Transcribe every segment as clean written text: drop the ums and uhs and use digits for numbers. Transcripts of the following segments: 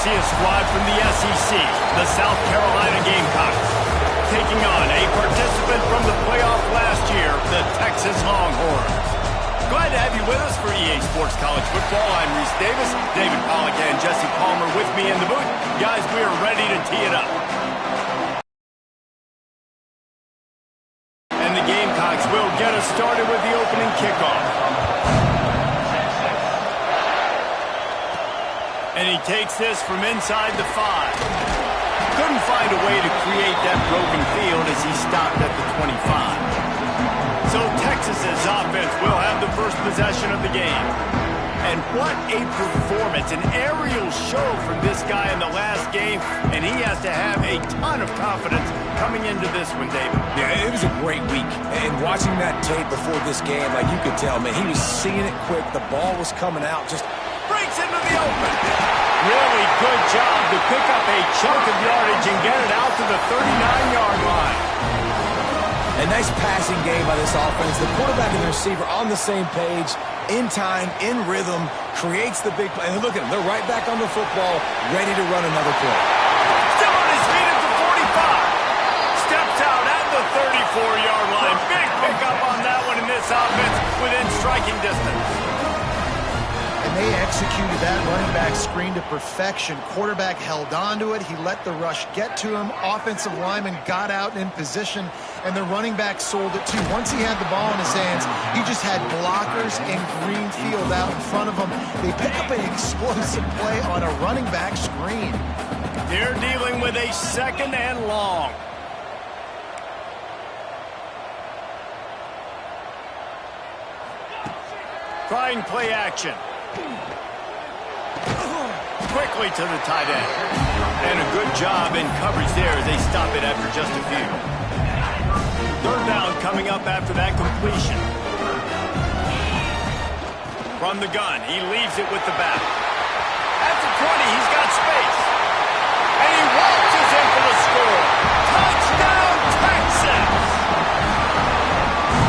see a squad from the SEC, the South Carolina Gamecocks, taking on a participant from the playoff last year, the Texas Longhorns. Glad to have you with us for EA Sports College Football. I'm Reese Davis, David Pollack and Jesse Palmer with me in the booth. Guys, we are ready to tee it up. And the Gamecocks will get us started with the opening kickoff. And he takes this from inside the 5. Couldn't find a way to create that broken field as he stopped at the 25. So Texas's offense will have the first possession of the game. And what a performance, an aerial show from this guy in the last game, and he has to have a ton of confidence coming into this one, David. Yeah, it was a great week. And watching that tape before this game, like you could tell, man, he was seeing it quick. The ball was coming out, just breaks into the open. Really good job to pick up a chunk of yardage and get it out to the 39-yard line. A nice passing game by this offense. The quarterback and the receiver on the same page, in time, in rhythm, creates the big play. And look at them. They're right back on the football, ready to run another play. Still on his feet at the 45. Steps out at the 34-yard line. Big pickup on that one in this offense within striking distance. And they executed that running back screen to perfection. Quarterback held on to it. He let the rush get to him. Offensive lineman got out in position, and the running back sold it too. Once he had the ball in his hands, he just had blockers and green field out in front of him. They pick up an explosive play on a running back screen. They're dealing with a second and long. Trying play action. Quickly to the tight end. And a good job in coverage there as they stop it after just a few. Third down coming up after that completion. From the gun, he leaves it with the back. At the 20, he's got space. And he waltzes in for the score. Touchdown, Texas!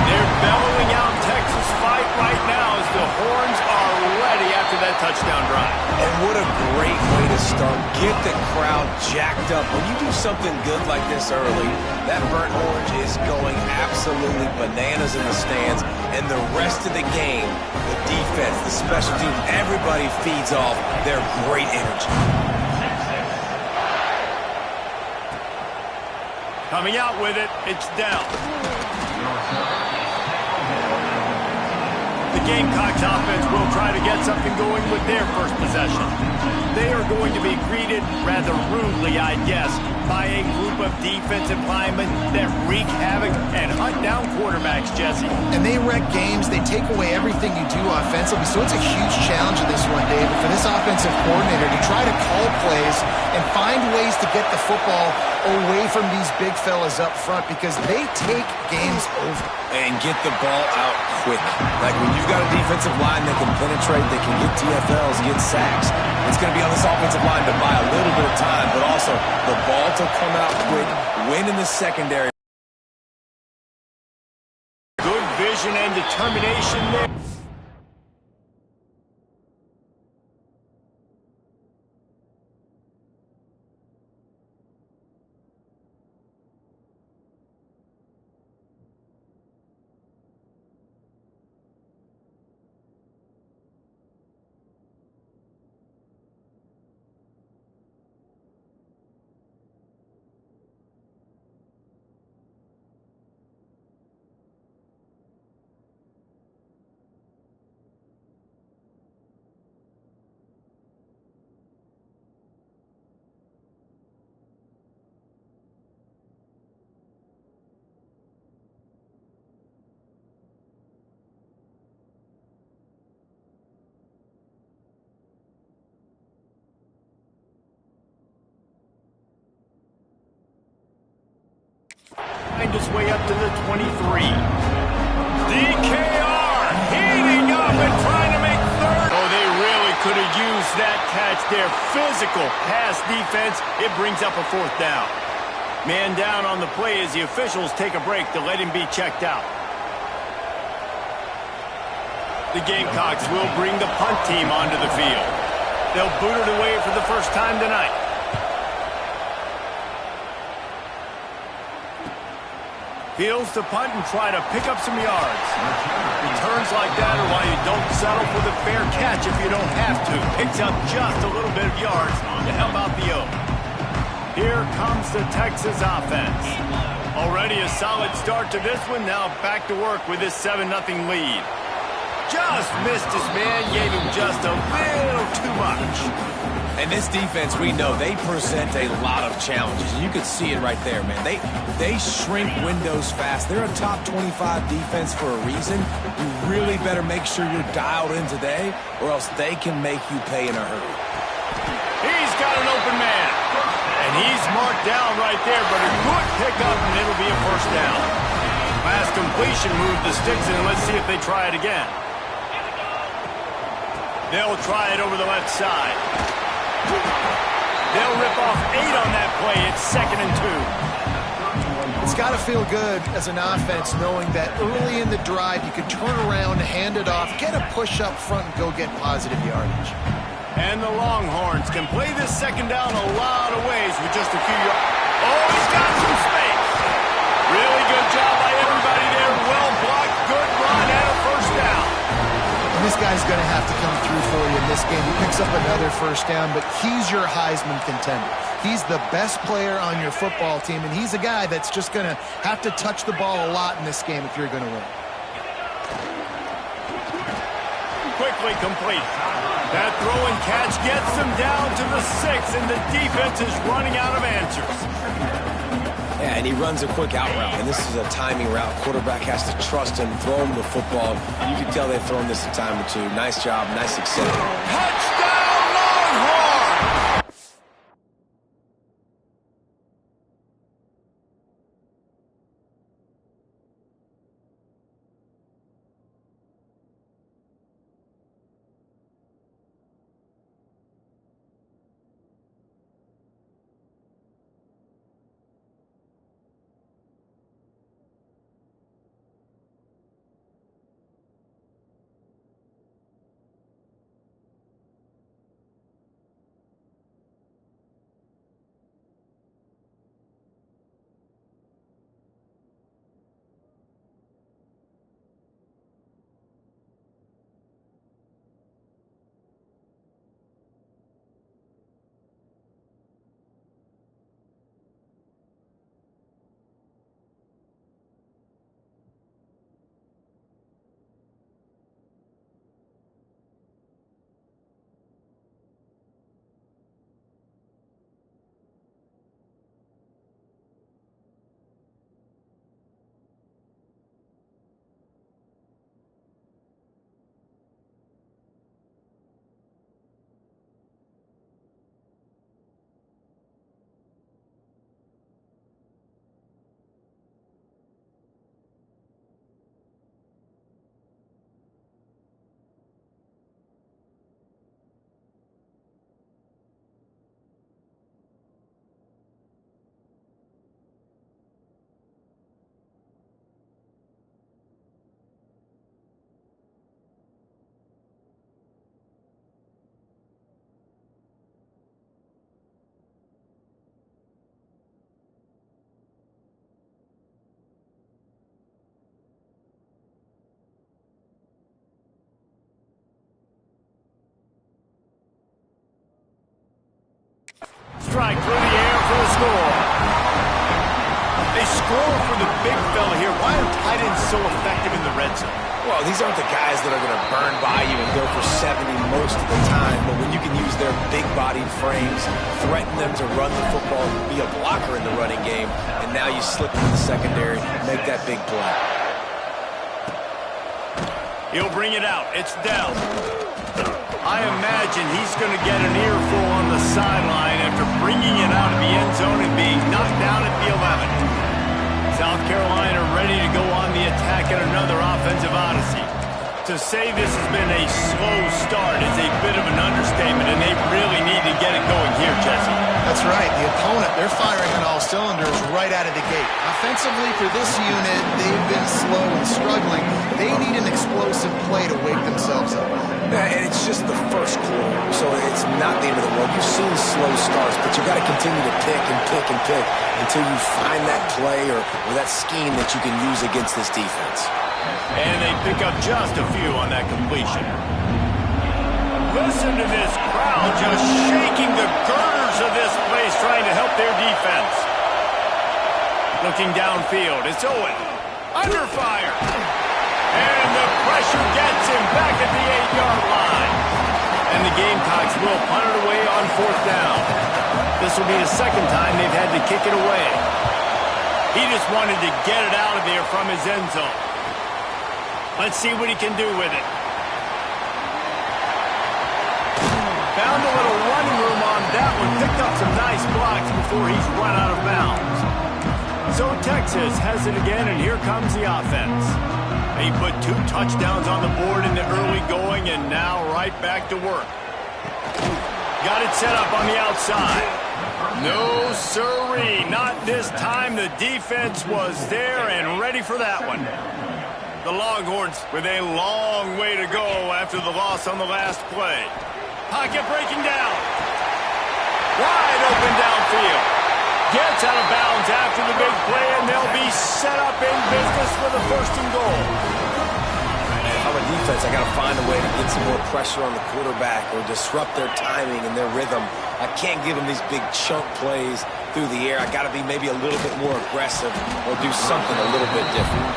They're bellowing out Texas fight right now as the horns are ready after that touchdown drive. And what a great way to start. Get the crowd jacked up. When you do something good like this early, that burnt orange is going absolutely bananas in the stands. And the rest of the game, the defense, the special teams, everybody feeds off their great energy. Coming out with it, it's down. The Gamecocks offense will try to get something going with their first possession. They are going to be greeted rather rudely, I guess, by a group of defensive linemen that wreak havoc and hunt down quarterbacks, Jesse. And they wreck games. They take away everything you do offensively. So it's a huge challenge in this one, David, for this offensive coordinator to try to call plays and find ways to get the football away from these big fellas up front because they take games over. And get the ball out quick. Like when you've got a defensive line that can penetrate, that can get TFLs, get sacks, it's going to be on this offensive line to buy a little bit of time, but also the ball to come out quick, win in the secondary. Good vision and determination there. Find his way up to the 23. DKR heating up and trying to make third. Oh, they really could have used that catch there. Physical pass defense. It brings up a fourth down. Man down on the play as the officials take a break to let him be checked out. The Gamecocks will bring the punt team onto the field. They'll boot it away for the first time tonight. Fields to punt and try to pick up some yards. Returns like that are why you don't settle for the fair catch if you don't have to. Picks up just a little bit of yards to help out the O. Here comes the Texas offense. Already a solid start to this one. Now back to work with this 7-0 lead. Just missed his man, gave him just a little too much. And this defense, we know, they present a lot of challenges. You could see it right there, man. They shrink windows fast. They're a top 25 defense for a reason. You really better make sure you're dialed in today, or else they can make you pay in a hurry. He's got an open man. And he's marked down right there, but a good pickup, and it'll be a first down. Last completion moved the sticks in, and let's see if they try it again. They'll try it over the left side. They'll rip off 8 on that play. It's 2nd and 2. It's got to feel good as an offense knowing that early in the drive you can turn around, hand it off, get a push up front, and go get positive yardage. And the Longhorns can play this second down a lot of ways with just a few yards. Oh, he's got some space. Really good job by everybody there. Well blocked, good run, and a first down. And this guy's going to have to come through for you in this game. He picks up another first down, but he's your Heisman contender. He's the best player on your football team, and he's a guy that's just going to have to touch the ball a lot in this game if you're going to win. Quickly complete. That throw and catch gets them down to the 6, and the defense is running out of answers. Yeah, and he runs a quick out route, and this is a timing route. Quarterback has to trust him, throw him the football. You can tell they've thrown this a time or two. Nice job, nice success. Touchdown, Longhorn! Strike through the air for the score. They score for the big fella here. Why are tight ends so effective in the red zone? Well, these aren't the guys that are going to burn by you and go for 70 most of the time, but when you can use their big-bodied frames, threaten them to run the football, be a blocker in the running game, and now you slip into the secondary, make that big play. He'll bring it out. It's Dell. I imagine he's going to get an earful on the sideline after bringing it out of the end zone and being knocked down at the 11. South Carolina ready to go on the attack in another offensive odyssey. To say this has been a slow start is a bit of an understatement, and they really need to get it going here, Jesse. That's right. The opponent, they're firing on all cylinders right out of the gate. Offensively, for this unit, they've been slow and struggling. They need an explosive play to wake themselves up. And it's just the first quarter, so it's not the end of the world. You've seen slow starts, but you got to continue to pick and pick and pick until you find that play or that scheme that you can use against this defense. And they pick up just a few on that completion. Listen to this crowd just shaking the girders of this place, trying to help their defense. Looking downfield, it's Owen. Under fire. And the pressure gets him back at the 8-yard line. And the Gamecocks will punt it away on 4th down. This will be the second time they've had to kick it away. He just wanted to get it out of there from his end zone. Let's see what he can do with it. Found a little running room on that one. Picked up some nice blocks before he's run out of bounds. So Texas has it again, and here comes the offense. They put 2 touchdowns on the board in the early going, and now right back to work. Got it set up on the outside. No siree, not this time. The defense was there and ready for that one. The Longhorns with a long way to go after the loss on the last play. Pocket breaking down. Wide open downfield. Gets out of bounds after the big play, and they'll be set up in business with a 1st and goal. If I'm a defense, I got to find a way to get some more pressure on the quarterback or disrupt their timing and their rhythm. I can't give them these big chunk plays through the air. I got to be maybe a little bit more aggressive or do something a little bit different.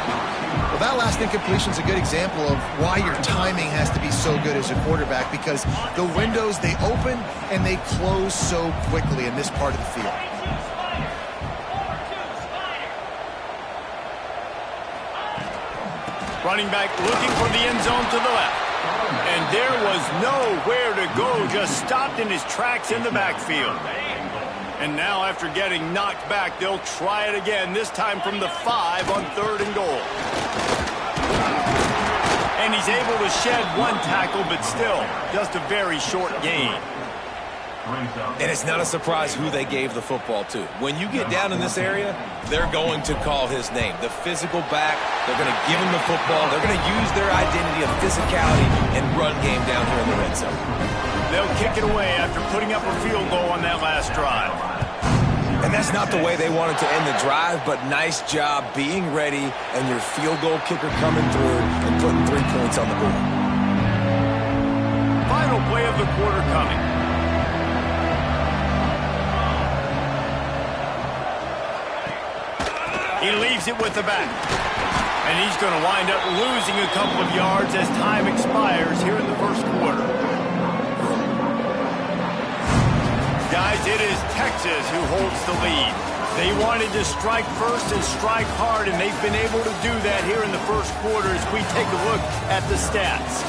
Well, that last incompletion is a good example of why your timing has to be so good as a quarterback, because the windows, they open and they close so quickly in this part of the field. Running back looking for the end zone to the left. And there was nowhere to go, just stopped in his tracks in the backfield. And now after getting knocked back, they'll try it again, this time from the 5 on 3rd and goal. And he's able to shed 1 tackle, but still, just a very short gain. And it's not a surprise who they gave the football to. When you get down in this area, they're going to call his name. The physical back, they're going to give him the football. They're going to use their identity of physicality and run game down here in the red zone. They'll kick it away after putting up a field goal on that last drive. And that's not the way they wanted to end the drive, but nice job being ready and your field goal kicker coming through and putting 3 points on the board. Final play of the quarter coming. He leaves it with the back. And he's going to wind up losing a couple of yards as time expires here in the 1st quarter. Guys, it is Texas who holds the lead. They wanted to strike first and strike hard, and they've been able to do that here in the 1st quarter as we take a look at the stats.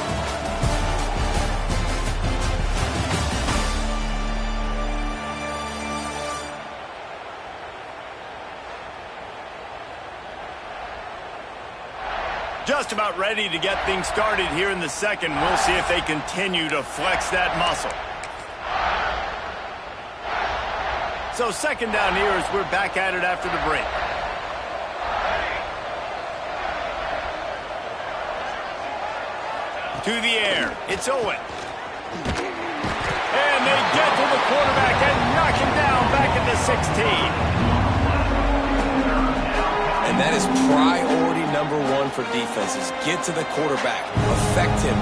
Just about ready to get things started here in the 2nd. We'll see if they continue to flex that muscle. So 2nd down here as we're back at it after the break. To the air, it's Owen. And they get to the quarterback and knock him down back at the 16. And that is priority number 1 for defenses. Get to the quarterback, affect him,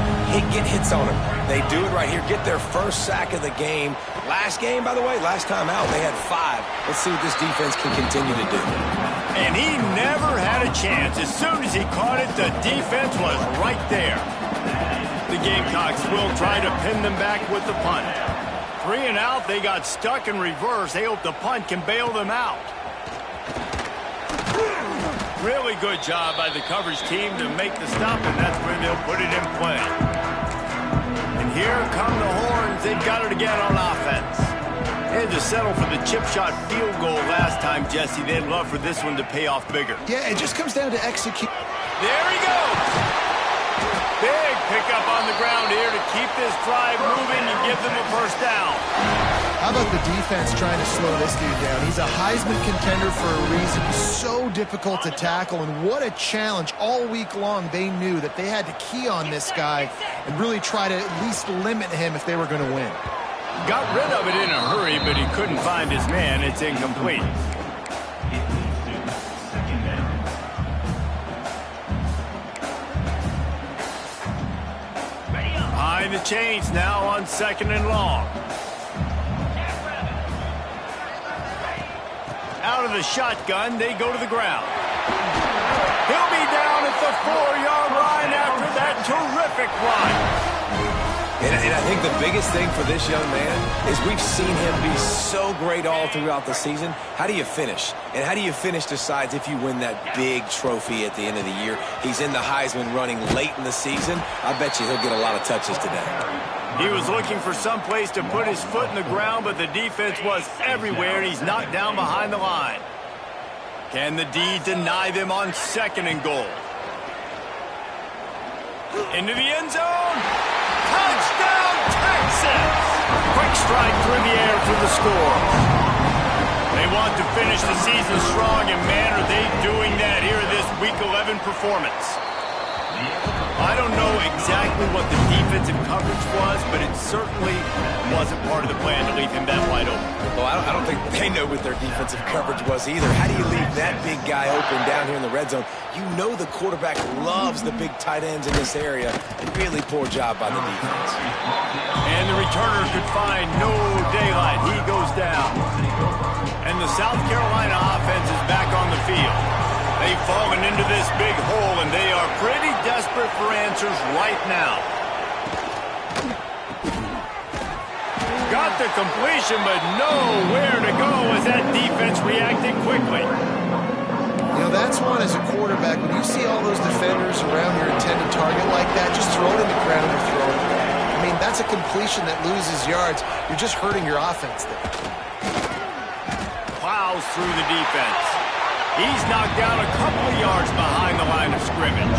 get hits on him. They do it right here, get their 1st sack of the game. Last game, by the way, last time out, they had 5. Let's see what this defense can continue to do. And he never had a chance. As soon as he caught it, the defense was right there. The Gamecocks will try to pin them back with the punt. 3 and out, they got stuck in reverse. They hope the punt can bail them out. Really good job by the coverage team to make the stop, and that's where they'll put it in play. And here come the Horns. They've got it again on offense. They had to settle for the chip shot field goal last time, Jesse. They'd love for this one to pay off bigger. Yeah, it just comes down to execute. There he goes. Big pickup on the ground here to keep this drive moving and give them a 1st down. How about the defense trying to slow this dude down? He's a Heisman contender for a reason. He's so difficult to tackle, and what a challenge. All week long, they knew that they had to key on this guy and really try to at least limit him if they were going to win. Got rid of it in a hurry, but he couldn't find his man. It's incomplete. Behind the chains now on 2nd and long. Out of the shotgun, they go to the ground. He'll be down at the 4-yard line after that terrific run. And I think the biggest thing for this young man is we've seen him be so great all throughout the season. How do you finish? And how do you finish decides if you win that big trophy at the end of the year. He's in the Heisman running late in the season. I bet you he'll get a lot of touches today. He was looking for some place to put his foot in the ground, but the defense was everywhere, and he's knocked down behind the line. Can the D deny them on 2nd and goal? Into the end zone. Touchdown, Texas! Quick strike through the air for the score. They want to finish the season strong, and man, are they doing that here in this Week 11 performance. I don't know exactly what the defensive coverage was, but it certainly wasn't part of the plan to leave him that wide open. Well, I don't think they know what their defensive coverage was either. How do you leave that big guy open down here in the red zone? You know the quarterback loves the big tight ends in this area. Really poor job by the defense. And the returner could find no daylight. He goes down. And the South Carolina offense is back on the field. They've fallen into this big hole, and they are pretty desperate for answers right now. Got the completion, but nowhere to go as that defense reacted quickly. You know, that's one as a quarterback. When you see all those defenders around your intended target like that, just throw it in the ground or throw it. I mean, that's a completion that loses yards. You're just hurting your offense there. Plows through the defense. He's knocked down a couple of yards behind the line of scrimmage.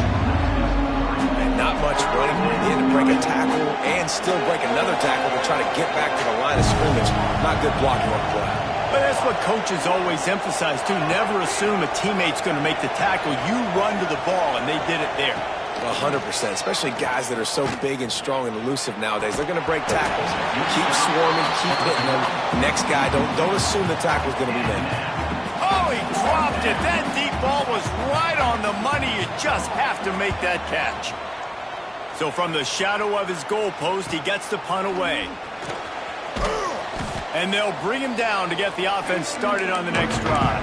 And not much running room. He had to break a tackle and still break another tackle to try to get back to the line of scrimmage. Not good blocking on the play. But that's what coaches always emphasize, too. Never assume a teammate's going to make the tackle. You run to the ball, and they did it there. 100%, especially guys that are so big and strong and elusive nowadays. They're going to break tackles. You keep swarming, keep hitting them. Next guy, don't assume the tackle's going to be made. Oh, he dropped it. That deep ball was right on the money. You just have to make that catch. So from the shadow of his goalpost, he gets the punt away. And they'll bring him down to get the offense started on the next drive.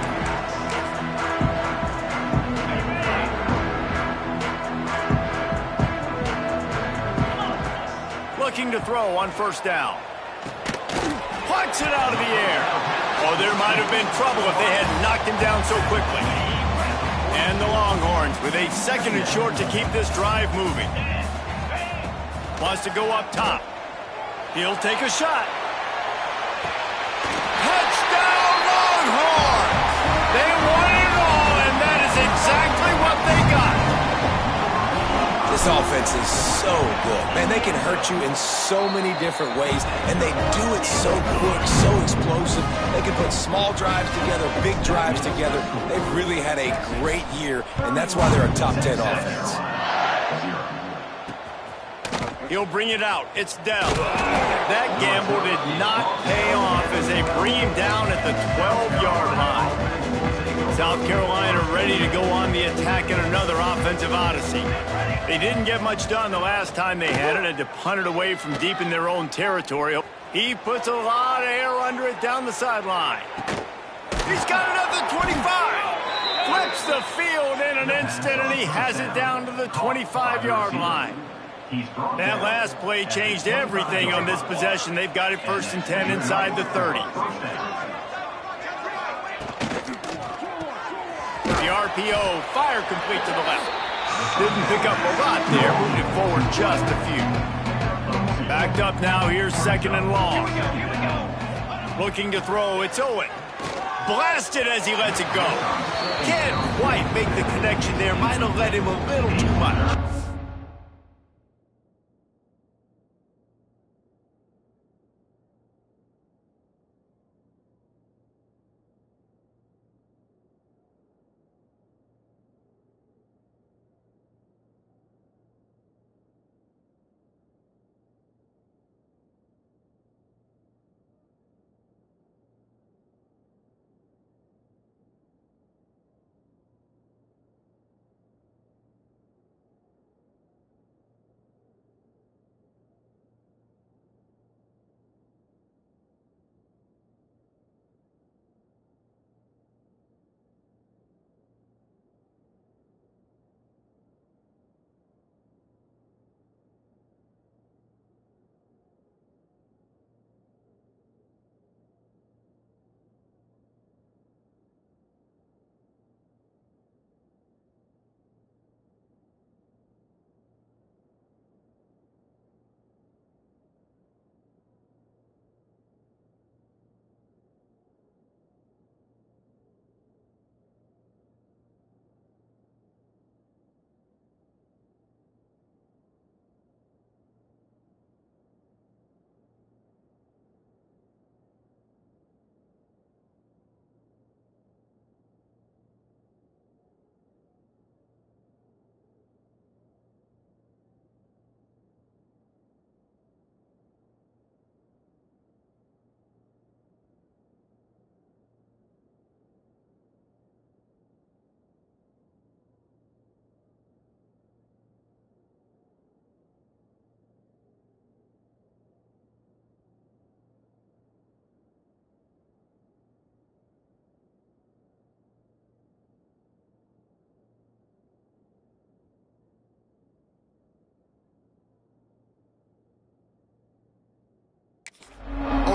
Looking to throw on 1st down. Plucks it out of the air. Oh, there might have been trouble if they had knocked him down so quickly. And the Longhorns with a 2nd and short to keep this drive moving. Wants to go up top. He'll take a shot. Touchdown, Longhorns! They won it all, and that is exactly what they got. This offense is so good. Man, they can hurt you in so many different ways, and they do it so quick, so explosive. They can put small drives together, big drives together. They've really had a great year, and that's why they're a top 10 offense. He'll bring it out. It's Dell. That gamble did not pay off as they bring him down at the 12-yard line. South Carolina ready to go on the attack in another offensive odyssey. They didn't get much done the last time they had it, had to punt it away from deep in their own territory. He puts a lot of air under it down the sideline. He's got it at the 25. Flips the field in an instant, and he has it down to the 25-yard line. That last play changed everything on this possession. They've got it 1st and 10 inside the 30. The RPO, fire complete to the left. Didn't pick up a lot there, moved it forward just a few. Backed up now, here's 2nd and long. Looking to throw, it's Owen. Blasted as he lets it go. Can't quite make the connection there, might have let him a little too much.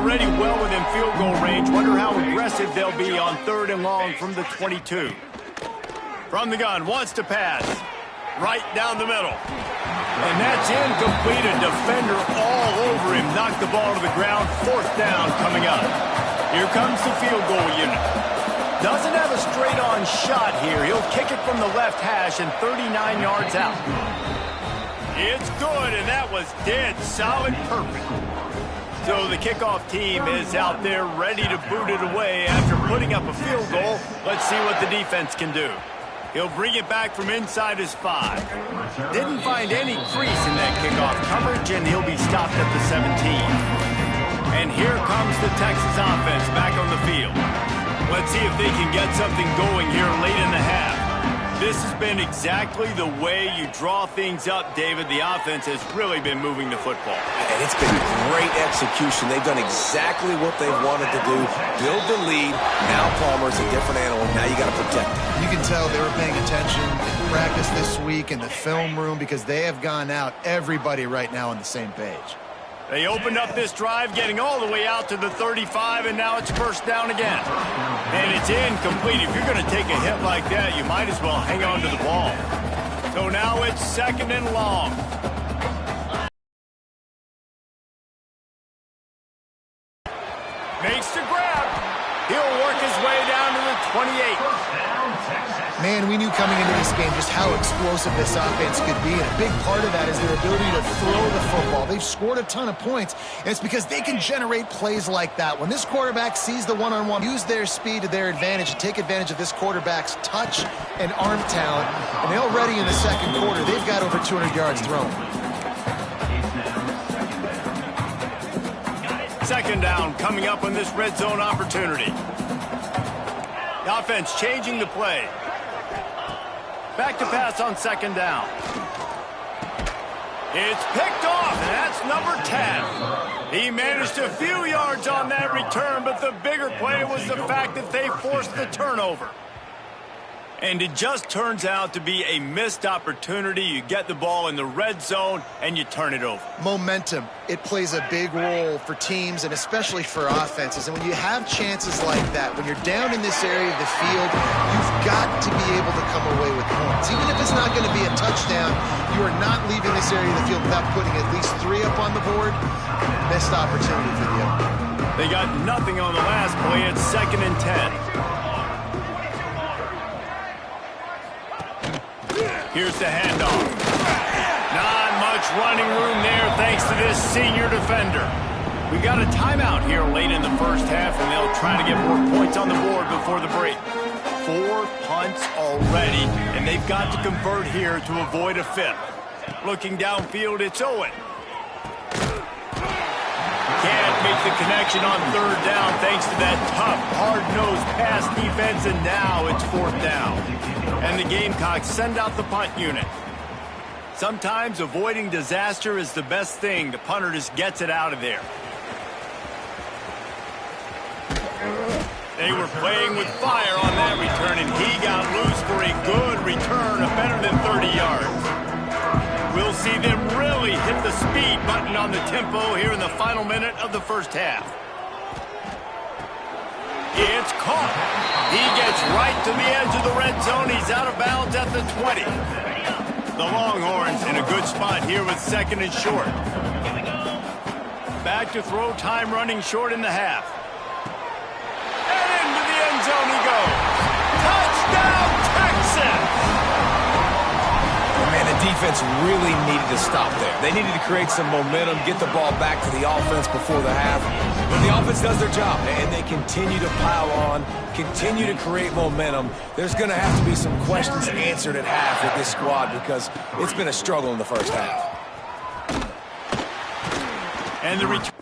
already well within field goal range. Wonder how aggressive they'll be on 3rd and long from the 22. From the gun, wants to pass. Right down the middle. And that's incomplete. A defender all over him. Knocked the ball to the ground. 4th down coming up. Here comes the field goal unit. Doesn't have a straight-on shot here. He'll kick it from the left hash and 39 yards out. It's good, and that was dead solid perfect. So the kickoff team is out there ready to boot it away after putting up a field goal. Let's see what the defense can do. He'll bring it back from inside his 5. Didn't find any crease in that kickoff coverage, and he'll be stopped at the 17. And here comes the Texas offense back on the field. Let's see if they can get something going here late in the half. This has been exactly the way you draw things up, David. The offense has really been moving the football. And it's been great execution. They've done exactly what they've wanted to do. Build the lead. Now Palmer's a different animal. Now you got to protect him. You can tell they were paying attention in practice this week in the film room because they have gone out, everybody right now on the same page. They opened up this drive, getting all the way out to the 35, and now it's 1st down again. And it's incomplete. If you're going to take a hit like that, you might as well hang on to the ball. So now it's 2nd and long. Makes the grab. He'll work his way down to the 28. Man, we knew coming into this game just how explosive this offense could be, and a big part of that is their ability to throw the football. They've scored a ton of points, and it's because they can generate plays like that. When this quarterback sees the one-on-one, use their speed to their advantage and take advantage of this quarterback's touch and arm talent, and they already in the 2nd quarter, they've got over 200 yards thrown. 2nd down coming up on this red zone opportunity. The offense changing the play. Back to pass on 2nd down. It's picked off, and that's number 10. He managed a few yards on that return, but the bigger play was the fact that they forced the turnover. And it just turns out to be a missed opportunity. You get the ball in the red zone, and you turn it over. Momentum, it plays a big role for teams and especially for offenses. And when you have chances like that, when you're down in this area of the field, you've got to be able to come away with points. Even if it's not going to be a touchdown, you are not leaving this area of the field without putting at least 3 up on the board. Missed opportunity for the other. They got nothing on the last play. It's 2nd and 10. Here's the handoff. Not much running room there thanks to this senior defender. We got a timeout here late in the 1st half, and they'll try to get more points on the board before the break. 4 punts already, and they've got to convert here to avoid a 5th. Looking downfield, it's Owen. Can't make the connection on 3rd down thanks to that tough, hard-nosed pass defense, and now it's 4th down. And the Gamecocks send out the punt unit. Sometimes avoiding disaster is the best thing. The punter just gets it out of there. They were playing with fire on that return, and he got loose for a good return of better than 30 yards. We'll see them really hit the speed button on the tempo here in the final minute of the 1st half. It's caught. He gets right to the edge of the red zone. He's out of bounds at the 20. The Longhorns in a good spot here with 2nd and short. Back to throw, time running short in the half. And into the end zone he goes. Touchdown, Texas! Man, the defense really needed to stop there. They needed to create some momentum, get the ball back to the offense before the half. But the offense does their job, and they continue to pile on, continue to create momentum. There's going to have to be some questions answered at half with this squad because it's been a struggle in the 1st half. And the return.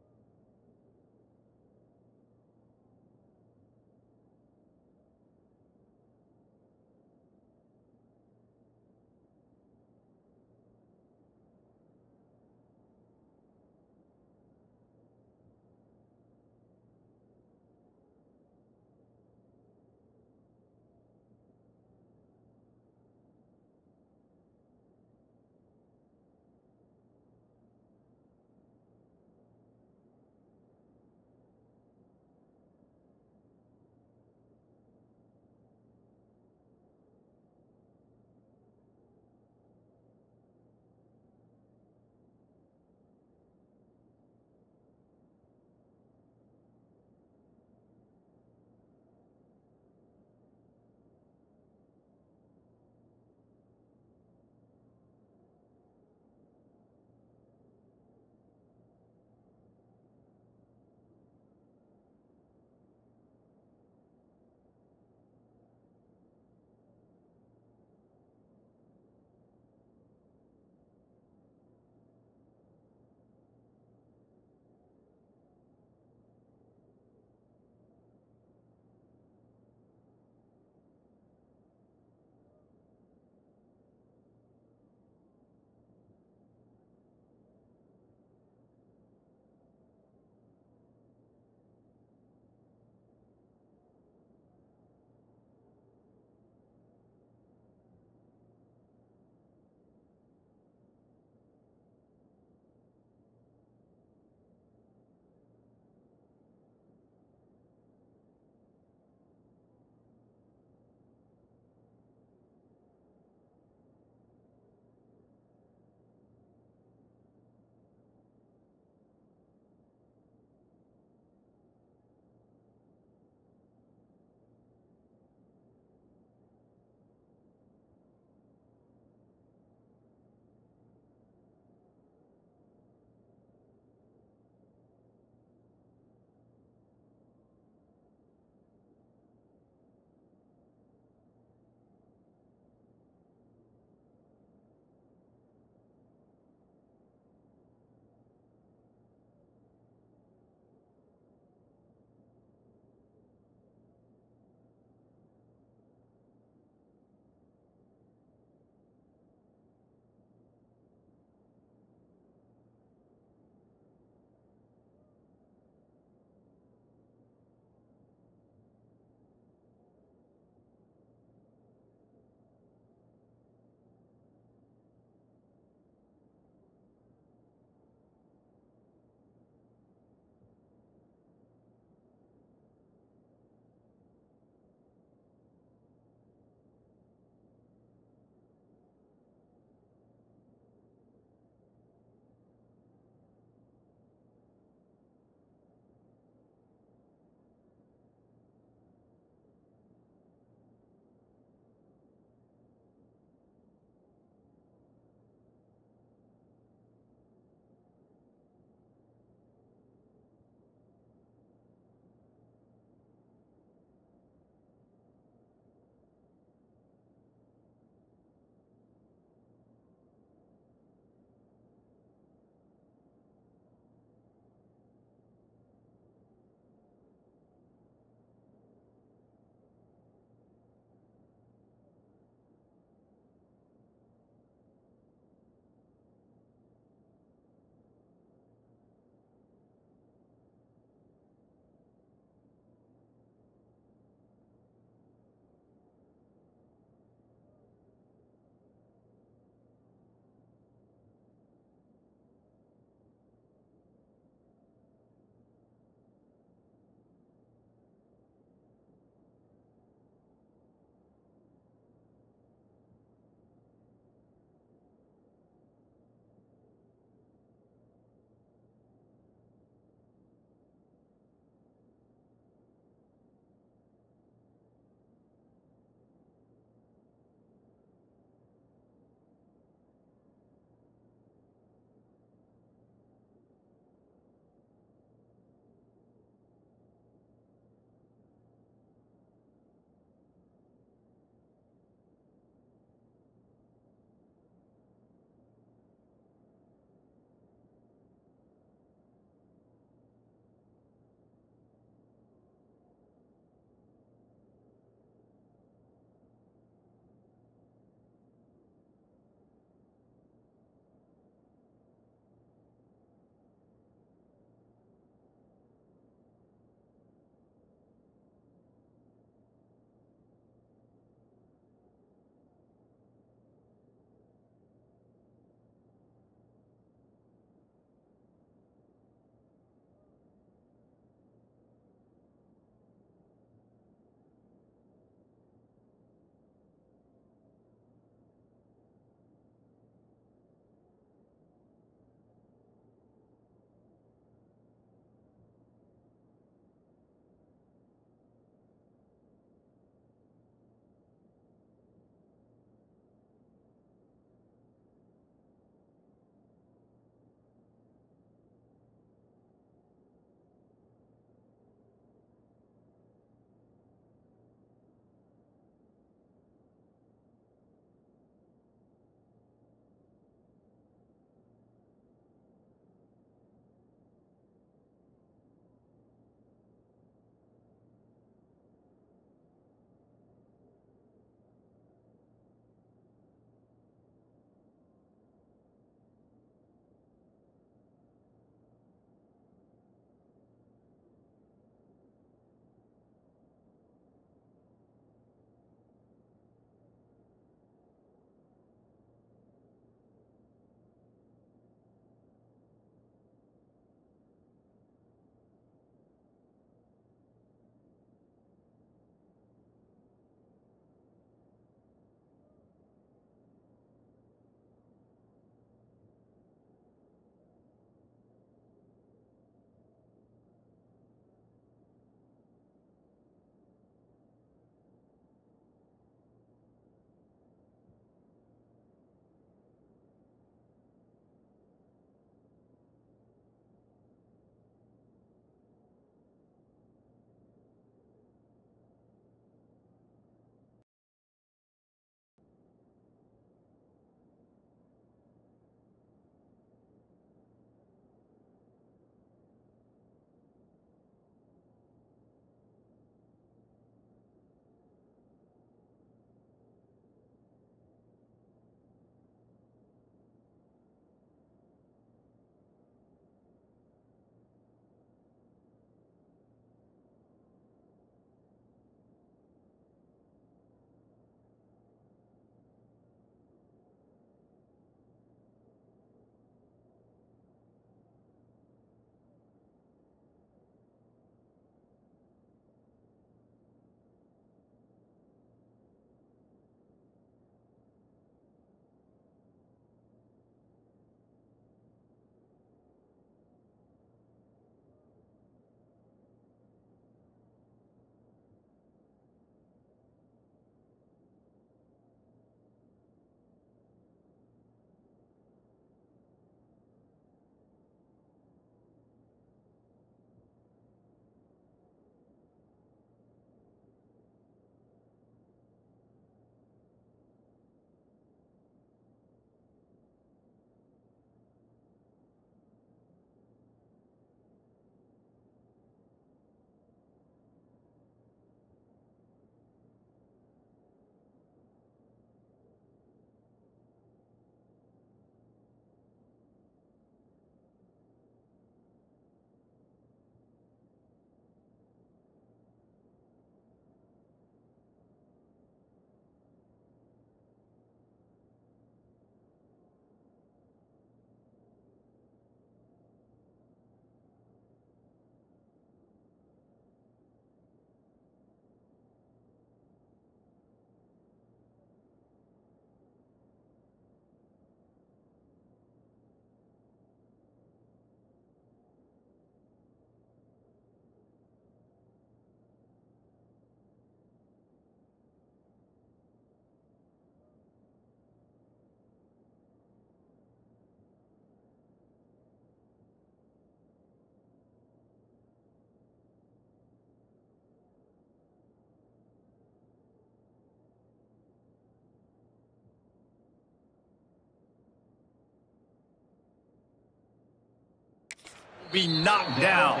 be knocked down.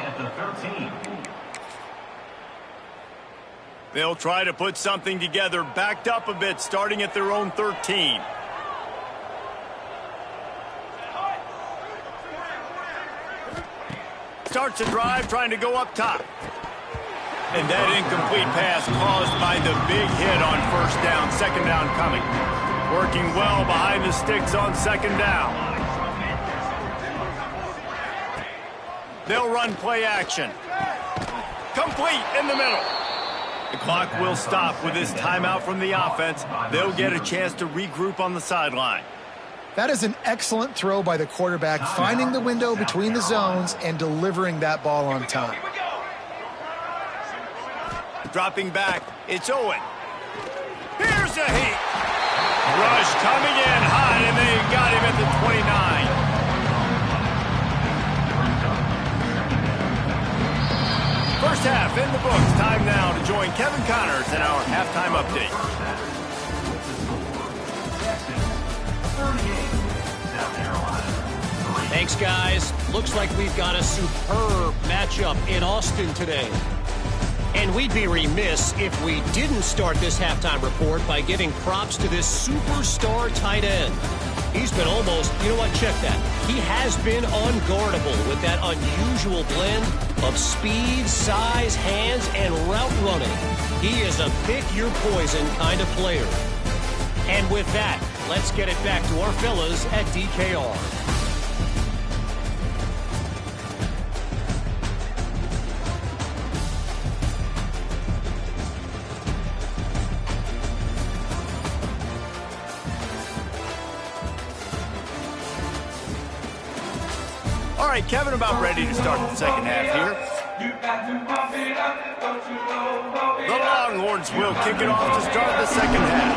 They'll try to put something together, backed up a bit, starting at their own 13. Starts a drive, trying to go up top. And that incomplete pass caused by the big hit on first down. Second down coming. Working well behind the sticks on second down. They'll run play action. Complete in the middle. The clock will stop with this timeout from the offense. They'll get a chance to regroup on the sideline. That is an excellent throw by the quarterback, finding the window between the zones and delivering that ball on time. Dropping back, it's Owen. Here's a heat. Rush coming in high, and they got him at the 29. First half in the books. Time now to join Kevin Connors in our halftime update. Thanks, guys. Looks like we've got a superb matchup in Austin today. And we'd be remiss if we didn't start this halftime report by giving props to this superstar tight end. He's been almost, you know what, check that. He has been unguardable with that unusual blend of speed, size, hands, and route running. He is a pick-your-poison kind of player. And with that, let's get it back to our fellas at DKR. All right, Kevin, about ready to start the second half here. The Longhorns will kick it off to start the second half.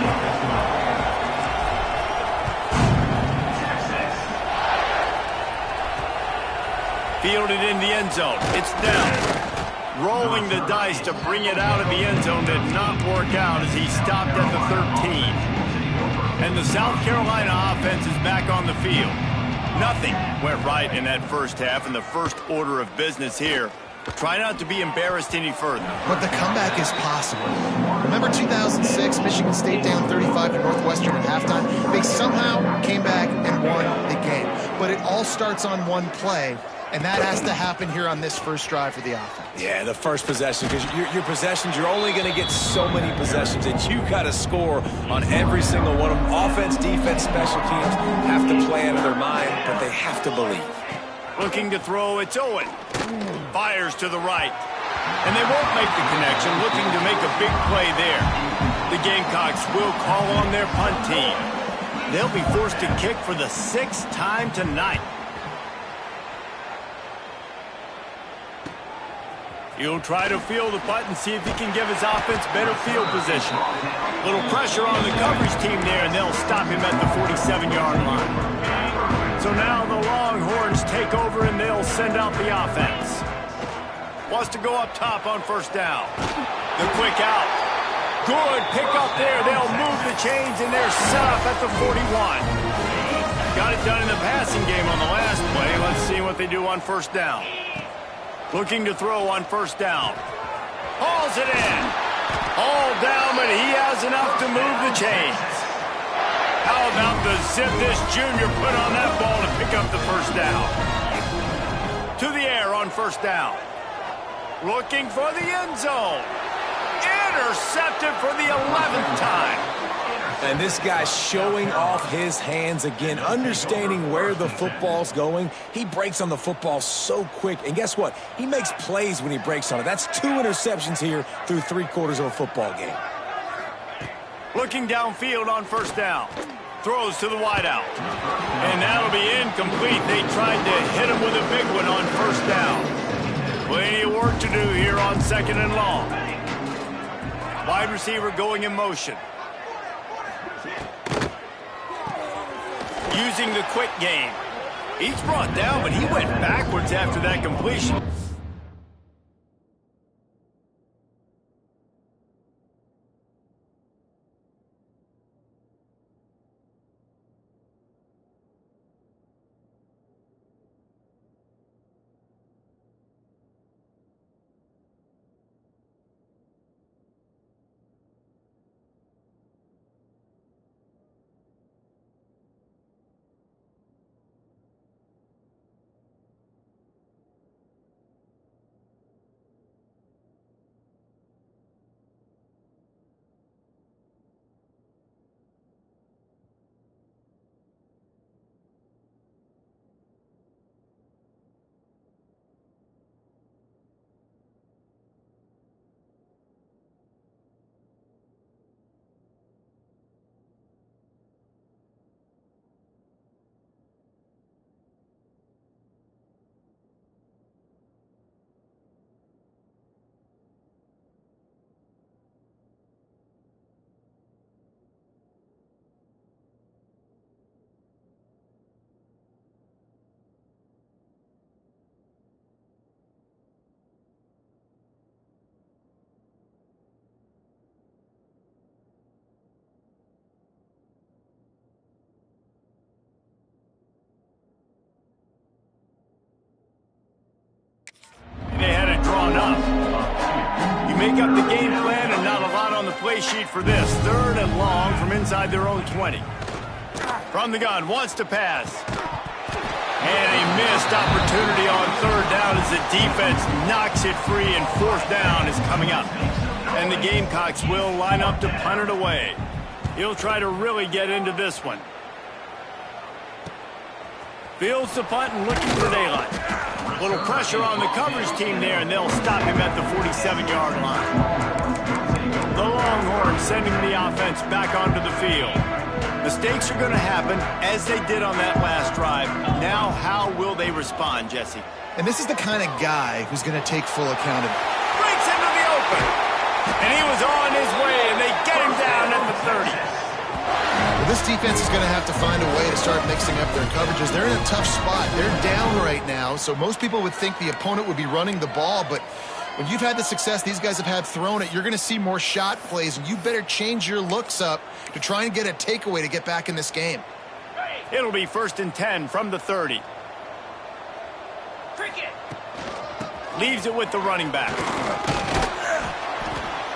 Fielded in the end zone. It's down. Rolling the dice to bring it out of the end zone did not work out as he stopped at the 13. And the South Carolina offense is back on the field. Nothing went right in that first half, and the first order of business here. Try not to be embarrassed any further. But the comeback is possible. Remember 2006, Michigan State down 35 to Northwestern at halftime? They somehow came back and won the game. But it all starts on one play, and that has to happen here on this first drive for the offense. Yeah, the first possession, because your possessions, you're only going to get so many possessions, and you got to score on every single one of them. Offense, defense, special teams have to play out of their mind, but they have to believe. Looking to throw, it's Owen. Fires to the right. And they won't make the connection, looking to make a big play there. The Gamecocks will call on their punt team. They'll be forced to kick for the 6th time tonight. He'll try to field the punt and see if he can give his offense better field position. Little pressure on the coverage team there, and they'll stop him at the 47-yard line. So now the Longhorns take over, and they'll send out the offense. Wants to go up top on first down. The quick out. Good pick up there. They'll move the chains, and they're set up at the 41. Got it done in the passing game on the last play. Let's see what they do on first down. Looking to throw on first down. Hauls it in. All down, but he has enough to move the chains. How about the zip this junior put on that ball to pick up the first down? To the air on first down. Looking for the end zone. Intercepted for the 11th time. And this guy's showing off his hands again, understanding where the football's going. He breaks on the football so quick. And guess what? He makes plays when he breaks on it. That's 2 interceptions here through 3 quarters of a football game. Looking downfield on first down. Throws to the wideout. And that'll be incomplete. They tried to hit him with a big one on first down. Plenty of work to do here on second and long. Wide receiver going in motion. Using the quick game. He's brought down, but he went backwards after that completion. not a lot on the play sheet for this. 3rd and long from inside their own 20. From the gun, wants to pass. And a missed opportunity on 3rd down as the defense knocks it free, and 4th down is coming up. And the Gamecocks will line up to punt it away. He'll try to really get into this one. Fields the punt and looking for daylight. A little pressure on the coverage team there, and they'll stop him at the 47-yard line. The Longhorns sending the offense back onto the field. Mistakes are going to happen, as they did on that last drive. Now, how will they respond, Jesse? And this is the kind of guy who's going to take full accountability. Breaks into the open. And he was on his way, and they get him down at the 30. Well, this defense is going to have to find a way to start mixing up their coverages. They're in a tough spot. They're down right now, so most people would think the opponent would be running the ball, but when you've had the success these guys have had throwing it, you're going to see more shot plays, and you better change your looks up to try and get a takeaway to get back in this game. It'll be 1st and 10 from the 30. Leaves it with the running back.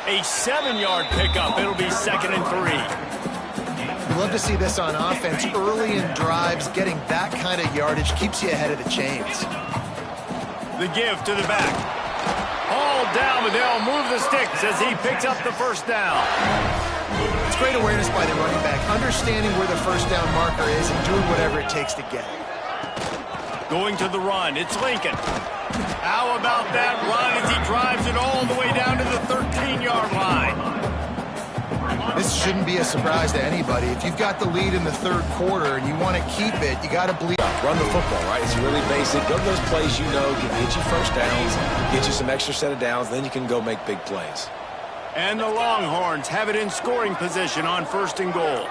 A 7-yard pickup. It'll be 2nd and 3. You love to see this on offense. Early in drives, getting that kind of yardage keeps you ahead of the chains. The give to the back. All down, but they'll move the sticks as he picks up the 1st down. It's great awareness by the running back, understanding where the 1st down marker is and doing whatever it takes to get it. Going to the run, it's Lincoln. How about that run as he drives it all the way down to the 13-yard line? This shouldn't be a surprise to anybody. If you've got the lead in the 3rd quarter and you want to keep it, you got to believe. Run the football, right? It's really basic. Go to those plays you know, get you 1st downs, get you some extra set of downs, then you can go make big plays. And the Longhorns have it in scoring position on 1st and goal.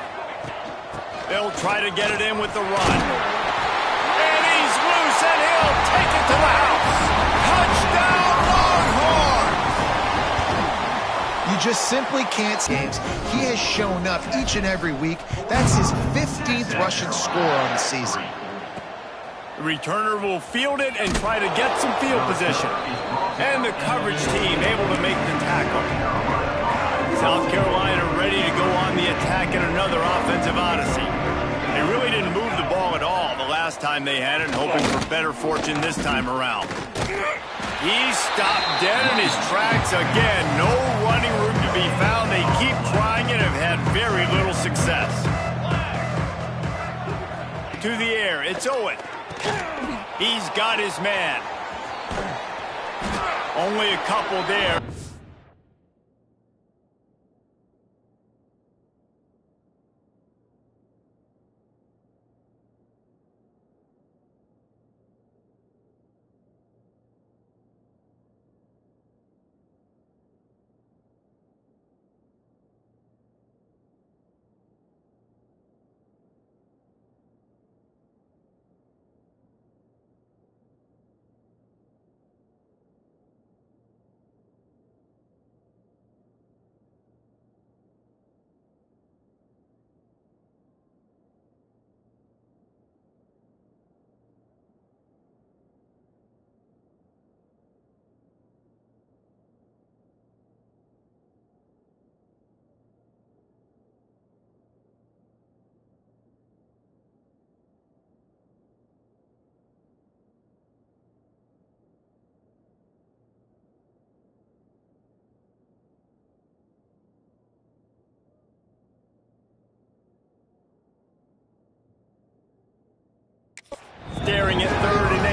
They'll try to get it in with the run. And he's loose, and he'll take it to the house. Touchdown, Longhorns! You just simply can't see games. He has shown up each and every week. That's his 15th rushing score on the season. The returner will field it and try to get some field position. And the coverage team able to make the tackle. South Carolina ready to go on the attack in another offensive odyssey. They really didn't move the ball at all the last time they had it, hoping for better fortune this time around. He stopped dead in his tracks again. No running room to be found. They keep trying and have had very little success. To the air, it's Owen. He's got his man. Only a couple there. Staring at 3rd and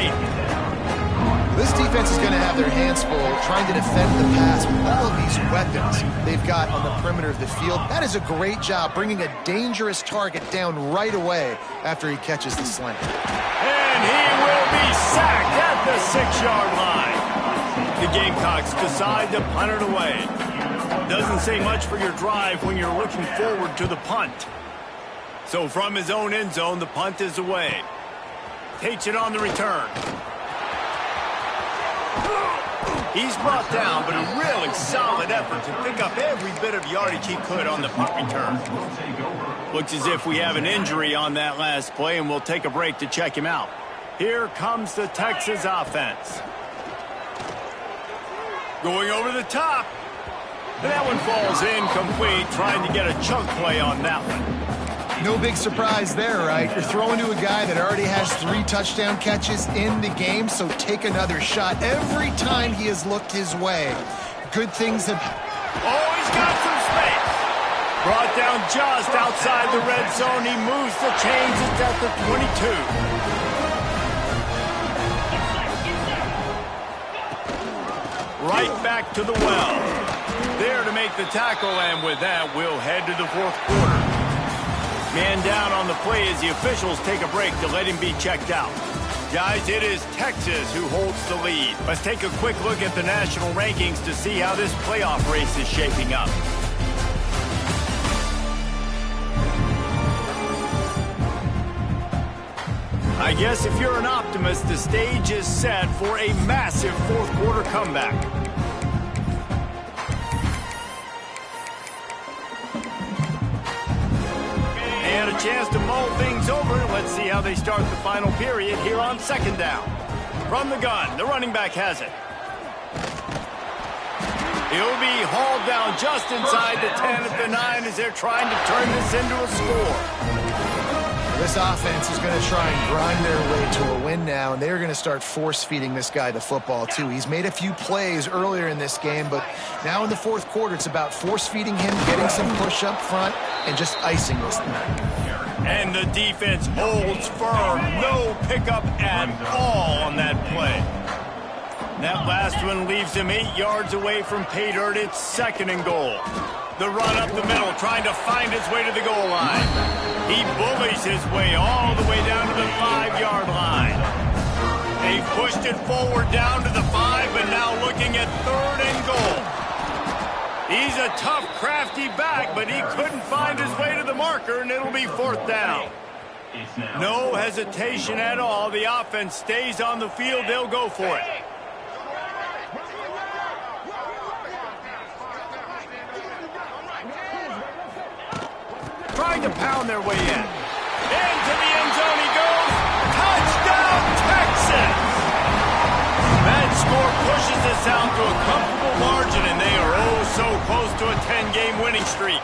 8. This defense is going to have their hands full trying to defend the pass with all of these weapons they've got on the perimeter of the field. That is a great job bringing a dangerous target down right away after he catches the slant. And he will be sacked at the 6-yard line. The Gamecocks decide to punt it away. Doesn't say much for your drive when you're looking forward to the punt. So from his own end zone, the punt is away. Takes it on the return. He's brought down, but a really solid effort to pick up every bit of yardage he could on the punt return. Looks as if we have an injury on that last play, and we'll take a break to check him out. Here comes the Texas offense. Going over the top. That one falls incomplete, trying to get a chunk play on that one. No big surprise there, right? You're throwing to a guy that already has 3 touchdown catches in the game, so take another shot every time he has looked his way. Good things have... Oh, he's got some space. Brought down just outside the red zone. He moves the chains. It's at the 22. Right back to the well. There to make the tackle, and with that, we'll head to the fourth quarter. Man down on the play as the officials take a break to let him be checked out. Guys, it is Texas who holds the lead. Let's take a quick look at the national rankings to see how this playoff race is shaping up. I guess if you're an optimist, the stage is set for a massive fourth quarter comeback. And a chance to mull things over. Let's see how they start the final period here on second down. From the gun, the running back has it. He'll be hauled down just inside the 10 at the 9 as they're trying to turn this into a score. This offense is going to try and grind their way to a win now, and they're going to start force-feeding this guy the football, too. He's made a few plays earlier in this game, but now in the fourth quarter, it's about force-feeding him, getting some push up front, and just icing this thing. And the defense holds firm. No pickup at all on that play. That last one leaves him 8 yards away from pay dirt. It's second and goal. The run up the middle, trying to find his way to the goal line. He bullies his way all the way down to the 5-yard line. They've pushed it forward down to the 5, but now looking at third and goal. He's a tough, crafty back, but he couldn't find his way to the marker, and it'll be fourth down. No hesitation at all. The offense stays on the field. They'll go for it. Trying to pound their way in. Into the end zone he goes. Touchdown, Texas! That score pushes us out to a comfortable margin, and they are oh so close to a 10-game winning streak.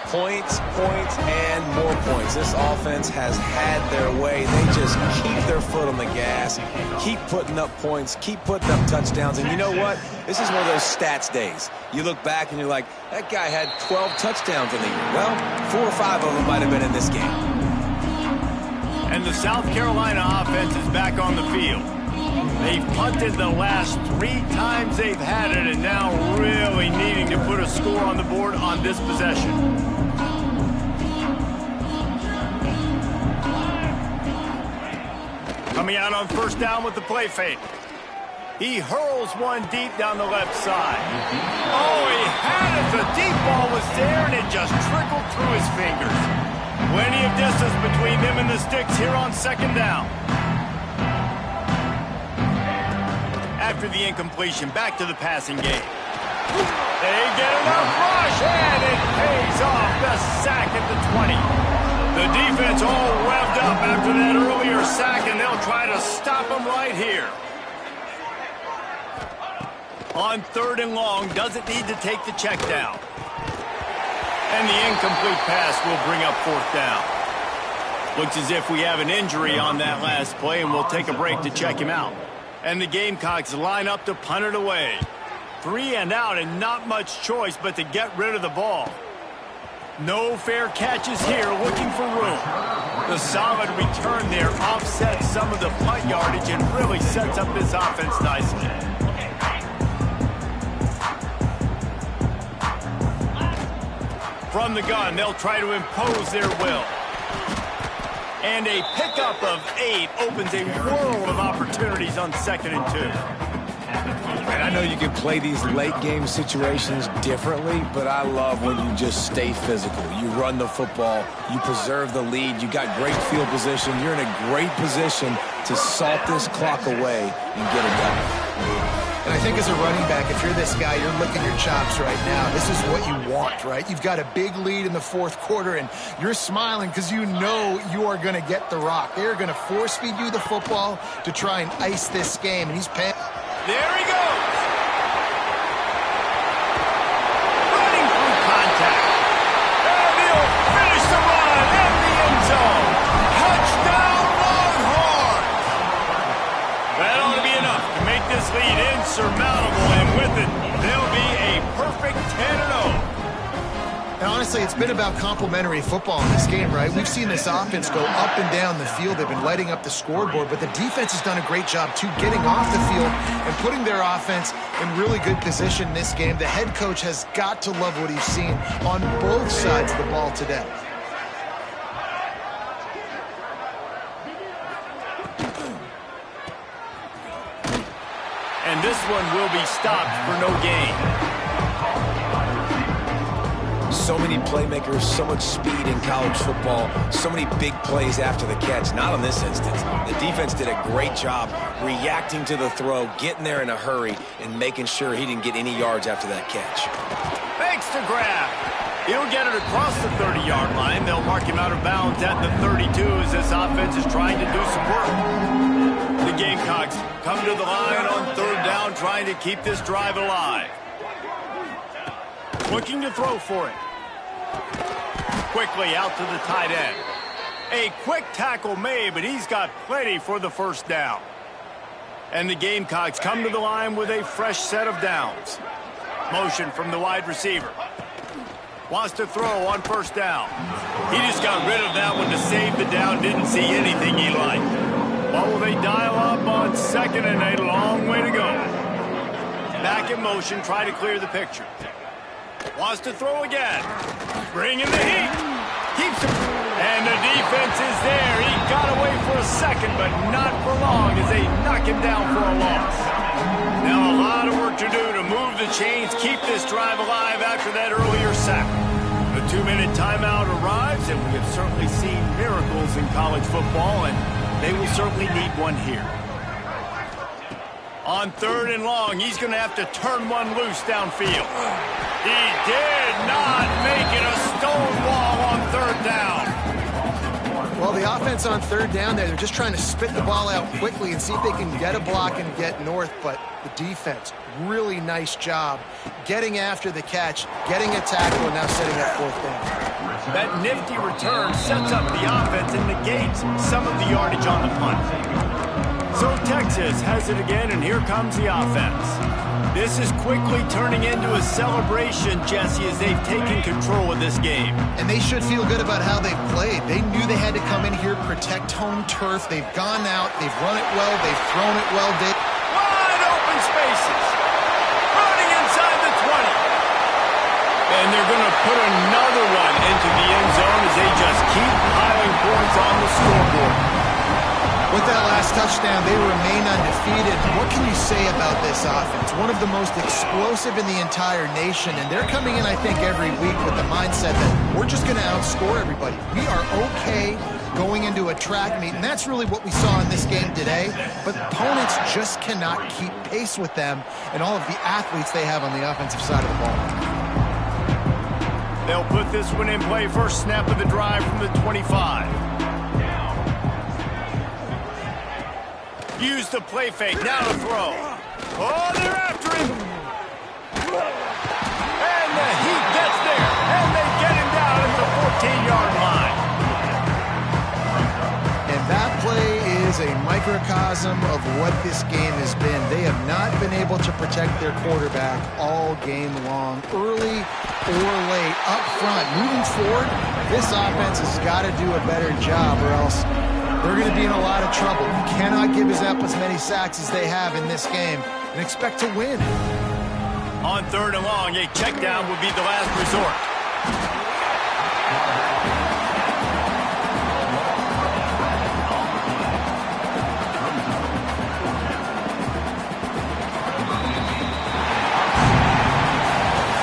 Points, points, and more points. This offense has had their way. They just keep their foot on the gas, keep putting up points, keep putting up touchdowns. And you know what? This is one of those stats days. You look back and you're like, that guy had 12 touchdowns in the year. Well, 4 or 5 of them might have been in this game. And the South Carolina offense is back on the field. They've punted the last 3 times they've had it, and now really needing to put a score on the board on this possession. Coming out on first down with the play fake. He hurls one deep down the left side. Oh, he had it. The deep ball was there, and it just trickled through his fingers. Plenty of distance between him and the sticks here on second down. After the incompletion, back to the passing game. They get enough rush, and it pays off. The sack at the 20. The defense all revved up after that earlier sack, and they'll try to stop him right here. On third and long, doesn't need to take the check down. And the incomplete pass will bring up fourth down. Looks as if we have an injury on that last play, and we'll take a break to check him out. And the Gamecocks line up to punt it away. 3 and out, and not much choice but to get rid of the ball. No fair catches here, looking for room. The solid return there offsets some of the punt yardage and really sets up this offense nicely. From the gun, they'll try to impose their will. And a pickup of 8 opens a world of opportunities on second and 2. And I know you can play these late-game situations differently, but I love when you just stay physical. You run the football, you preserve the lead, you got great field position, you're in a great position to salt this clock away and get it done. And I think as a running back, if you're this guy, you're licking your chops right now. This is what you want, right? You've got a big lead in the fourth quarter, and you're smiling because you know you are going to get the rock. They're going to force-feed you the football to try and ice this game, and he's paying. There he goes. honestly, it's been about complementary football in this game, right? We've seen this offense go up and down the field. They've been lighting up the scoreboard, but the defense has done a great job, too, getting off the field and putting their offense in really good position in this game. The head coach has got to love what he's seen on both sides of the ball today. And this one will be stopped for no gain. So many playmakers, so much speed in college football, so many big plays after the catch. Not in this instance. The defense did a great job reacting to the throw, getting there in a hurry, and making sure he didn't get any yards after that catch. Thanks to grab. He'll get it across the 30-yard line. They'll mark him out of bounds at the 32 as this offense is trying to do some work. The Gamecocks come to the line on third down, trying to keep this drive alive. Looking to throw for it. Quickly out to the tight end. A quick tackle made, but he's got plenty for the first down. And the Gamecocks come to the line with a fresh set of downs. Motion from the wide receiver. Wants to throw on first down. He just got rid of that one to save the down. Didn't see anything he liked. Oh, they dial up on second and a long way to go. Back in motion, try to clear the picture. Wants to throw again. Bring in the heat. Keeps it. And the defense is there. He got away for a second, but not for long as they knock him down for a loss. Now a lot of work to do to move the chains, keep this drive alive after that earlier sack. The 2-minute timeout arrives, and we have certainly seen miracles in college football, and they will certainly need one here. On third and long, he's going to have to turn one loose downfield. He did not make it a stone wall on third down. Well, the offense on third down there, they're just trying to spit the ball out quickly and see if they can get a block and get north, but the defense, really nice job getting after the catch, getting a tackle, and now setting up fourth down. That nifty return sets up the offense and negates some of the yardage on the punt. So Texas has it again, and here comes the offense. This is quickly turning into a celebration, Jesse, as they've taken control of this game. And they should feel good about how they've played. They knew they had to come in here, protect home turf. They've gone out, they've run it well, they've thrown it well. Wide open spaces. Running inside the 20. And they're going to put another one into the end zone as they just keep piling points on the scoreboard. With that last touchdown, they remain undefeated. What can you say about this offense? One of the most explosive in the entire nation, and they're coming in, I think, every week with the mindset that we're just going to outscore everybody. We are okay going into a track meet, and that's really what we saw in this game today. But opponents just cannot keep pace with them and all of the athletes they have on the offensive side of the ball. They'll put this one in play. First snap of the drive from the 25. Use the play fake, now to throw. Oh, they're after him. And the Heat gets there, and they get him down at the 14-yard line. And that play is a microcosm of what this game has been. They have not been able to protect their quarterback all game long, early or late, up front. Moving forward, this offense has got to do a better job, or else they're going to be in a lot of trouble. You cannot give us up as many sacks as they have in this game and expect to win. On third and long, a check down would be the last resort.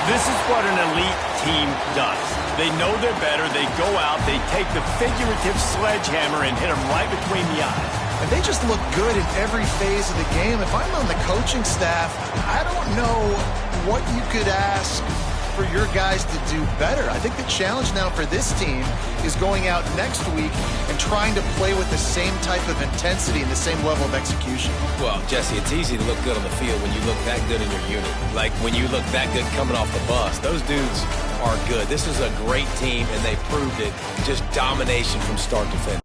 This is what an elite team does. They know they're better, they go out, they take the figurative sledgehammer and hit them right between the eyes. And they just look good in every phase of the game. If I'm on the coaching staff, I don't know what you could ask for your guys to do better. I think the challenge now for this team is going out next week and trying to play with the same type of intensity and the same level of execution. Well, Jesse, it's easy to look good on the field when you look that good in your unit. Like when you look that good coming off the bus. Those dudes are good. This is a great team, and they proved it. Just domination from start to finish.